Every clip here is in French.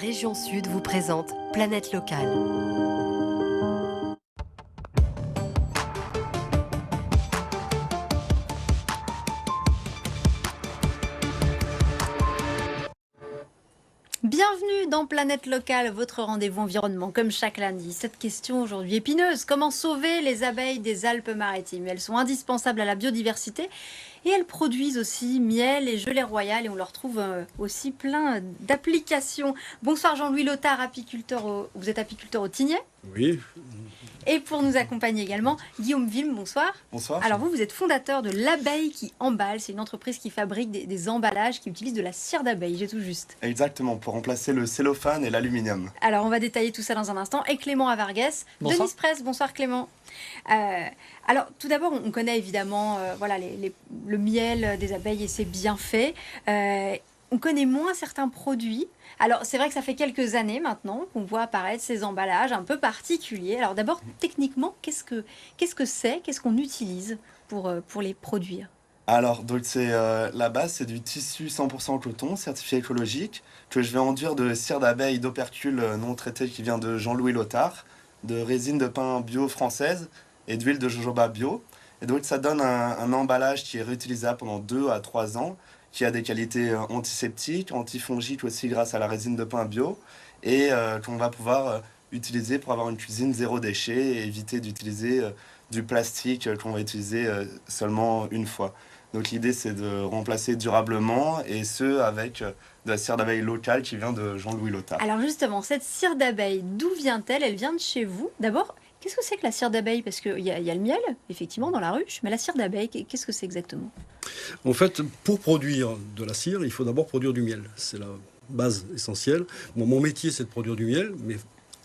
région Sud vous présente Planète Locale. Bienvenue dans Planète Locale, votre rendez-vous environnement, comme chaque lundi. Cette question aujourd'hui épineuse, comment sauver les abeilles des Alpes-Maritimes? Elles sont indispensables à la biodiversité et elles produisent aussi miel et gelée royale et on leur trouve aussi plein d'applications. Bonsoir Jean-Louis Lothar, apiculteur vous êtes apiculteur au Tignet? Oui. Et pour nous accompagner également, Guillaume Vilm, bonsoir. Bonsoir. Alors vous êtes fondateur de l'Abeille qui emballe. C'est une entreprise qui fabrique des emballages qui utilisent de la cire d'abeille, j'ai tout juste. Exactement, pour remplacer le cellophane et l'aluminium. Alors on va détailler tout ça dans un instant. Et Clément Avargues, Bonsoir. Denise Presse, bonsoir Clément. Alors tout d'abord, on connaît évidemment voilà, le miel des abeilles et ses bienfaits. On connaît moins certains produits. Alors, c'est vrai que ça fait quelques années maintenant qu'on voit apparaître ces emballages un peu particuliers. Alors d'abord, techniquement, qu'est-ce que c'est? Qu'est-ce qu'on utilise pour les produire? Alors, donc la base, c'est du tissu 100% coton, certifié écologique, que je vais enduire de cire d'abeille d'opercule non traitée qui vient de Jean-Louis Lothar, de résine de pin bio française et d'huile de jojoba bio. Et donc, ça donne un emballage qui est réutilisable pendant 2 à 3 ans, qui a des qualités antiseptiques, antifongiques aussi grâce à la résine de pin bio, et qu'on va pouvoir utiliser pour avoir une cuisine zéro déchet et éviter d'utiliser du plastique qu'on va utiliser seulement une fois. Donc l'idée c'est de remplacer durablement, et ce avec de la cire d'abeille locale qui vient de Jean-Louis Lothar. Alors justement, cette cire d'abeille, d'où vient-elle? Elle vient de chez vous. D'abord, qu'est-ce que c'est que la cire d'abeille? Parce qu'il y a le miel, effectivement, dans la ruche, mais la cire d'abeille, qu'est-ce que c'est exactement? En fait, pour produire de la cire, il faut d'abord produire du miel. C'est la base essentielle. Mon métier, c'est de produire du miel, mais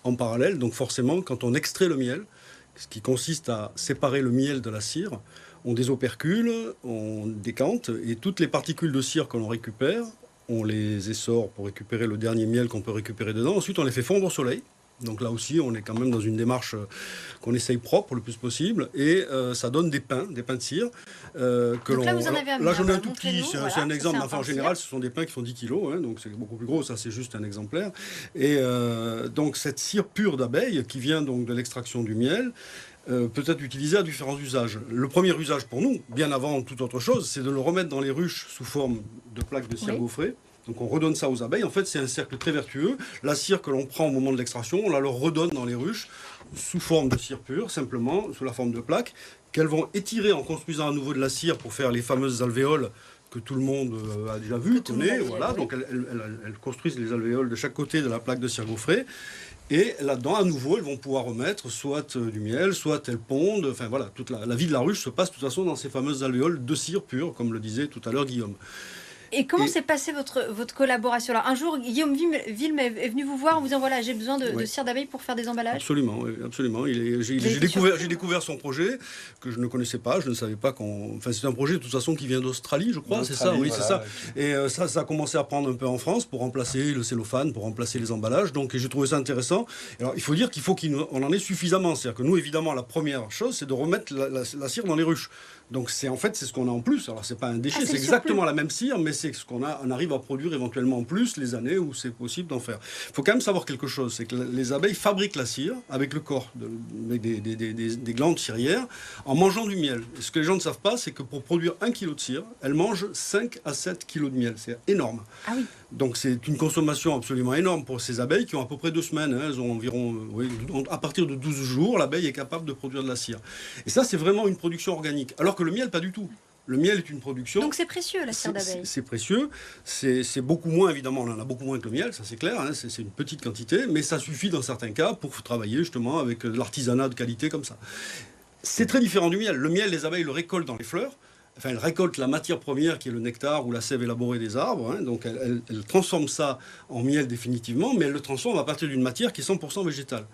en parallèle, donc forcément, quand on extrait le miel, ce qui consiste à séparer le miel de la cire, on désopercule, on décante, et toutes les particules de cire que l'on récupère, on les essore pour récupérer le dernier miel qu'on peut récupérer dedans. Ensuite, on les fait fondre au soleil. Donc là aussi, on est quand même dans une démarche qu'on essaye propre le plus possible. Et ça donne des pains de cire. Donc là, vous en avez un. Là, j'en ai un tout montrez-nous, petit, c'est voilà, un ça, exemple. c'est un Enfin, en pain de général, cire. ce sont des pains qui font 10 kilos, hein, donc c'est beaucoup plus gros. Ça, c'est juste un exemplaire. Et donc, cette cire pure d'abeille, qui vient donc de l'extraction du miel, peut être utilisée à différents usages. Le premier usage pour nous, bien avant toute autre chose, c'est de le remettre dans les ruches sous forme de plaques de cire Oui. gaufrée. Donc on redonne ça aux abeilles. En fait, c'est un cercle très vertueux. La cire que l'on prend au moment de l'extraction, on la leur redonne dans les ruches sous forme de cire pure, simplement, sous la forme de plaques, qu'elles vont étirer en construisant à nouveau de la cire pour faire les fameuses alvéoles que tout le monde a déjà vu, tout le monde a connaît. déjà Voilà. vu. Donc elles construisent les alvéoles de chaque côté de la plaque de cire gaufrée. Et là-dedans, à nouveau, elles vont pouvoir remettre soit du miel, soit elles pondent. Enfin voilà, toute la vie de la ruche se passe de toute façon dans ces fameuses alvéoles de cire pure, comme le disait tout à l'heure Guillaume. Et comment Et- s'est passée votre collaboration là? Un jour, Guillaume Vilm est venu vous voir en vous disant voilà, j'ai besoin de Oui. cire d'abeille pour faire des emballages. Absolument, oui, absolument. J'ai été découvert son projet que je ne connaissais pas. Je ne savais pas qu'on. Enfin, c'est un projet de toute façon qui vient d'Australie, je crois. C'est ça, oui, c'est ça. Et ça a commencé à prendre un peu en France pour remplacer le cellophane, pour remplacer les emballages. Donc, j'ai trouvé ça intéressant. Alors, il faut dire qu'on en ait suffisamment. C'est-à-dire que nous, évidemment, la première chose, c'est de remettre la cire dans les ruches. Donc, c'est ce qu'on a en plus. Alors, c'est pas un déchet, Ah, c'est c'est le exactement surplus. la même cire, mais c'est ce on arrive à produire éventuellement en plus les années où c'est possible d'en faire. Il faut quand même savoir quelque chose, c'est que les abeilles fabriquent la cire avec le corps, avec des glandes cirières, en mangeant du miel. Et ce que les gens ne savent pas, c'est que pour produire 1 kg de cire, elles mangent 5 à 7 kg de miel. C'est énorme. Ah oui. Donc c'est une consommation absolument énorme pour ces abeilles qui ont à peu près 2 semaines. Hein. Elles ont environ, à partir de 12 jours, l'abeille est capable de produire de la cire. Et ça, c'est vraiment une production organique. Alors que le miel, pas du tout. Le miel est une production. Donc c'est précieux la cire d'abeille. C'est précieux, c'est beaucoup moins, évidemment, on en a beaucoup moins que le miel, ça c'est clair, hein, c'est une petite quantité, mais ça suffit dans certains cas pour travailler justement avec de l'artisanat de qualité comme ça. C'est très différent du miel. Le miel, les abeilles le récoltent dans les fleurs. Enfin, elles récoltent la matière première qui est le nectar ou la sève élaborée des arbres. Hein, donc elles transforment ça en miel définitivement, mais elles le transforment à partir d'une matière qui est 100% végétale.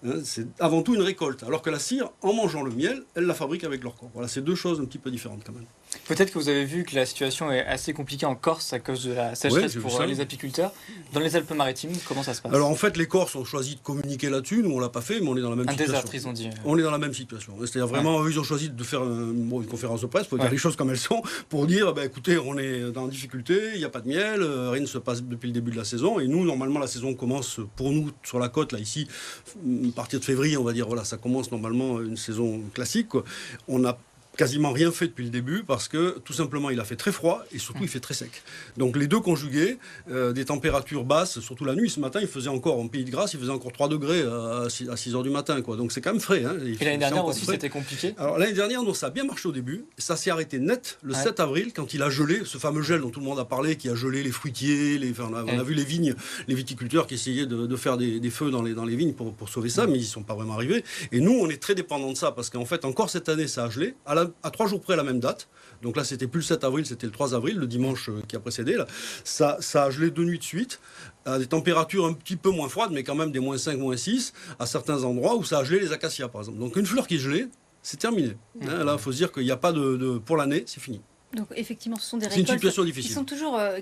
Hein, c'est avant tout une récolte. Alors que la cire, en mangeant le miel, elles la fabriquent avec leur corps. Voilà, c'est deux choses un petit peu différentes quand même. Peut-être que vous avez vu que la situation est assez compliquée en Corse à cause de la sécheresse j'ai vu pour ça. les apiculteurs. Dans les Alpes-Maritimes, comment ça se passe? Alors en fait, les Corses ont choisi de communiquer là-dessus. Nous, on l'a pas fait, mais on est dans la même Un situation. désastre, ils ont dit. On est dans la même situation. C'est-à-dire vraiment, eux, ils ont choisi de faire une conférence de presse pour dire les choses comme elles sont, pour dire, écoutez, on est dans la difficulté, il n'y a pas de miel, rien ne se passe depuis le début de la saison. Et nous, normalement, la saison commence pour nous sur la côte, là, ici, à partir de février, on va dire, voilà, ça commence normalement une saison classique, quoi. On a quasiment rien fait depuis le début parce que tout simplement il a fait très froid et surtout il fait très sec. Donc les deux conjugués, des températures basses, surtout la nuit. Ce matin il faisait encore, en Pays de Grâce, il faisait encore 3 degrés à 6 heures du matin, quoi. Donc c'est quand même frais. Hein. Et l'année dernière aussi c'était compliqué. Alors l'année dernière, non, ça a bien marché au début. Ça s'est arrêté net le 7 avril quand il a gelé, ce fameux gel dont tout le monde a parlé, qui a gelé les fruitiers, on a vu les vignes, les viticulteurs qui essayaient de faire des feux dans les vignes pour sauver ça, mais ils ne sont pas vraiment arrivés. Et nous on est très dépendants de ça parce qu'en fait encore cette année ça a gelé. À 3 jours près à la même date, donc là c'était plus le 7 avril, c'était le 3 avril, le dimanche qui a précédé, là. Ça a gelé 2 nuits de suite, à des températures un petit peu moins froides, mais quand même des moins 5, moins 6, à certains endroits où ça a gelé les acacias par exemple. Donc une fleur qui est gelée, c'est terminé. Hein, là il faut se dire qu'il n'y a pas pour l'année, c'est fini. Donc effectivement, ce sont des C'est une récoltes situation difficile.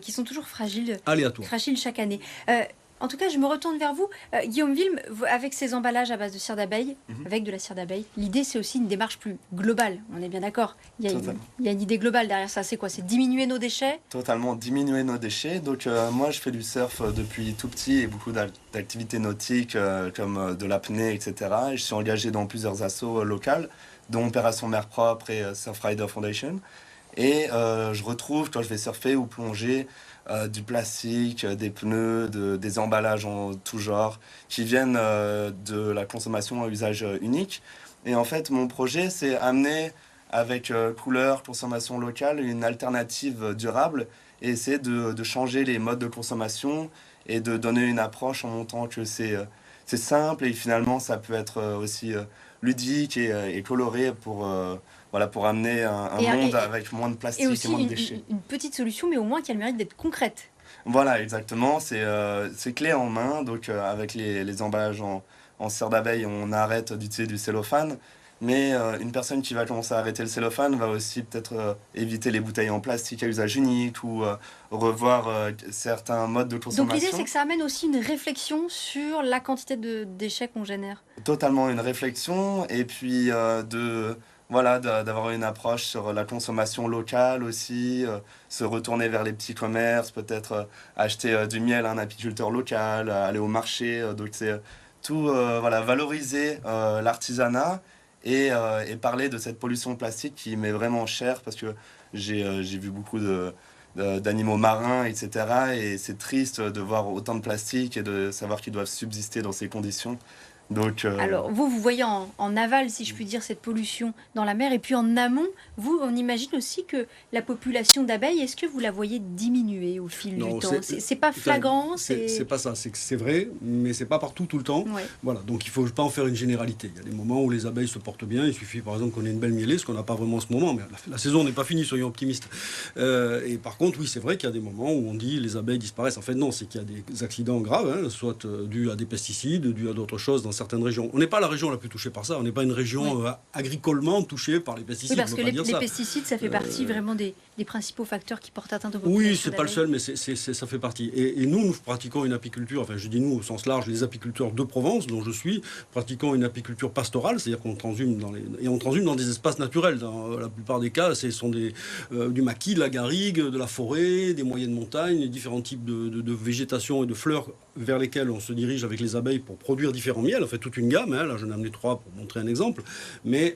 qui sont toujours fragiles, Aléatoire. fragiles chaque année. En tout cas, je me retourne vers vous. Guillaume Wilm, avec ces emballages à base de cire d'abeille, avec de la cire d'abeille, l'idée c'est aussi une démarche plus globale, on est bien d'accord. Il y a une idée globale derrière ça, c'est quoi? C'est diminuer nos déchets? Totalement, diminuer nos déchets. Donc moi je fais du surf depuis tout petit et beaucoup d'activités nautiques comme de l'apnée, etc. Et je suis engagé dans plusieurs assos locales, dont Opération Mer Propre et Surfrider Foundation. Et je retrouve quand je vais surfer ou plonger du plastique, des pneus, des emballages en tout genre qui viennent de la consommation à usage unique. Et en fait, mon projet, c'est amener avec couleur, consommation locale, une alternative durable et essayer de changer les modes de consommation et de donner une approche en montrant que c'est simple et finalement ça peut être aussi ludique et coloré pour amener un monde avec moins de plastique et moins de déchets. Une petite solution, mais au moins qui a le mérite d'être concrète. Voilà, exactement. C'est clé en main. Donc, avec les emballages en cire d'abeille, on arrête d'utiliser du cellophane. Mais une personne qui va commencer à arrêter le cellophane va aussi peut-être éviter les bouteilles en plastique à usage unique ou revoir certains modes de consommation. Donc l'idée, c'est que ça amène aussi une réflexion sur la quantité de déchets qu'on génère. Totalement une réflexion et puis d'avoir une approche sur la consommation locale aussi, se retourner vers les petits commerces, peut-être acheter du miel à un apiculteur local, aller au marché. Donc c'est tout, valoriser l'artisanat et parler de cette pollution plastique qui m'est vraiment chère parce que j'ai vu beaucoup d'animaux marins, etc. Et c'est triste de voir autant de plastique et de savoir qu'ils doivent subsister dans ces conditions. Donc, alors, vous voyez en aval, si je puis dire, cette pollution dans la mer. Et puis en amont, on imagine aussi que la population d'abeilles, est-ce que vous la voyez diminuer au fil du temps? C'est pas flagrant? C'est pas ça. C'est vrai, mais c'est pas partout tout le temps. Ouais. Voilà, donc il faut pas en faire une généralité. Il y a des moments où les abeilles se portent bien. Il suffit par exemple qu'on ait une belle mielée, ce qu'on n'a pas vraiment en ce moment. Mais la saison n'est pas finie, soyons optimistes. Et par contre, oui, c'est vrai qu'il y a des moments où on dit les abeilles disparaissent. En fait, non, c'est qu'il y a des accidents graves, soit dus à des pesticides, dus à d'autres choses dans certaines régions. On n'est pas la région la plus touchée par ça. On n'est pas une région agricolement touchée par les pesticides. Oui, parce que les pesticides, ça fait partie vraiment des principaux facteurs qui portent atteinte aux populations. Oui, c'est pas le seul, mais ça fait partie. Et nous pratiquons une apiculture, enfin je dis nous au sens large, les apiculteurs de Provence, dont je suis, pratiquons une apiculture pastorale, c'est-à-dire qu'on transhume dans des espaces naturels. Dans la plupart des cas, ce sont du maquis, de la garrigue, de la forêt, des moyennes montagnes, différents types de végétation et de fleurs vers lesquelles on se dirige avec les abeilles pour produire différents miels. En fait, toute une gamme. Là, j'en ai amené 3 pour montrer un exemple. Mais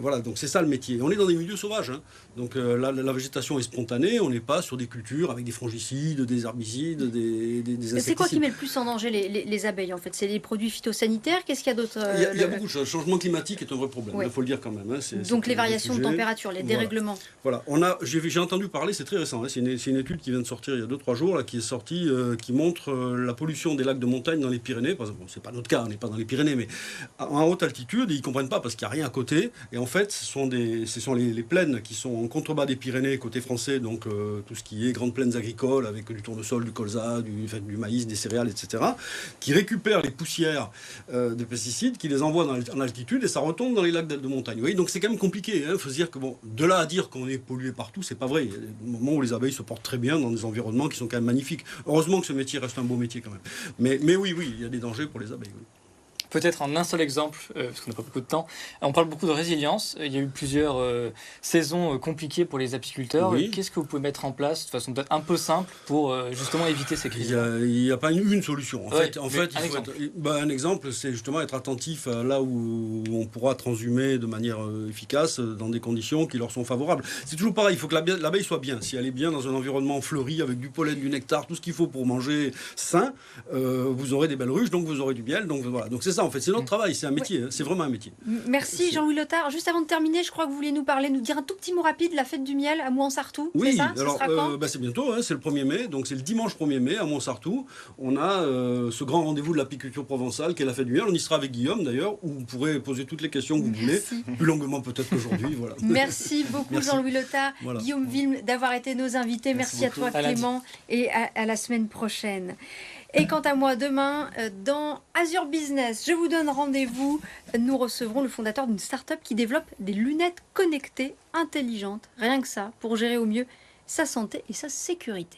voilà, donc c'est ça le métier. On est dans des milieux sauvages. Donc la végétation est spontanée. On n'est pas sur des cultures avec des fongicides, des herbicides, des insecticides. C'est quoi qui met le plus en danger les abeilles, en fait? C'est les produits phytosanitaires? Qu'est-ce qu'il y a d'autre? Il y a beaucoup de choses. Le changement climatique est un vrai problème. Il faut le dire quand même. Donc les variations de température, les dérèglements. Voilà. J'ai entendu parler, c'est très récent. C'est une étude qui vient de sortir il y a 2-3 jours, là, qui est sortie, qui montre la pollution pollution des lacs de montagne dans les Pyrénées, par exemple, bon, c'est pas notre cas, on n'est pas dans les Pyrénées, mais en haute altitude, ils comprennent pas parce qu'il n'y a rien à côté. Et en fait, ce sont les plaines qui sont en contrebas des Pyrénées, côté français, donc tout ce qui est grandes plaines agricoles avec du tournesol, du colza, du maïs, des céréales, etc., qui récupèrent les poussières de pesticides, qui les envoient en altitude et ça retombe dans les lacs de montagne. Vous voyez, donc c'est quand même compliqué. Il faut se dire que bon, de là à dire qu'on est pollué partout, c'est pas vrai. Il y a des moments où les abeilles se portent très bien dans des environnements qui sont quand même magnifiques. Heureusement que ce métier reste un beau métier quand même. Mais oui, il y a des dangers pour les abeilles. Oui. Peut-être en un seul exemple, parce qu'on n'a pas beaucoup de temps. On parle beaucoup de résilience. Il y a eu plusieurs saisons compliquées pour les apiculteurs. Oui. Qu'est-ce que vous pouvez mettre en place de façon peut-être un peu simple pour justement éviter ces crises? Il n'y a pas une solution. En fait, un exemple. Un exemple, c'est justement être attentif à là où on pourra transhumer de manière efficace dans des conditions qui leur sont favorables. C'est toujours pareil, il faut que l'abeille soit bien. Si elle est bien dans un environnement fleuri avec du pollen, du nectar, tout ce qu'il faut pour manger sain, vous aurez des belles ruches, donc vous aurez du miel. Donc voilà. Donc c'est ça en fait, c'est notre travail, c'est un métier, c'est vraiment un métier. Merci Jean-Louis Lothar. Juste avant de terminer, je crois que vous vouliez nous dire un tout petit mot rapide, la fête du miel à Mouansartou. Oui, c'est ça alors ce sera quand c'est bientôt, c'est le 1er mai, donc c'est le dimanche 1er mai à Montsartou. On a ce grand rendez-vous de l'apiculture provençale qui est la fête du miel. On y sera avec Guillaume d'ailleurs, où vous pourrez poser toutes les questions que vous voulez, plus longuement peut-être qu'aujourd'hui. Voilà. Merci beaucoup Merci. Jean-Louis Lothar, Voilà. Guillaume Vilm d'avoir été nos invités. Merci à toi beaucoup. Clément et à la semaine prochaine. Et quant à moi, demain, dans Azure Business, je vous donne rendez-vous. Nous recevrons le fondateur d'une start-up qui développe des lunettes connectées intelligentes. Rien que ça, pour gérer au mieux sa santé et sa sécurité.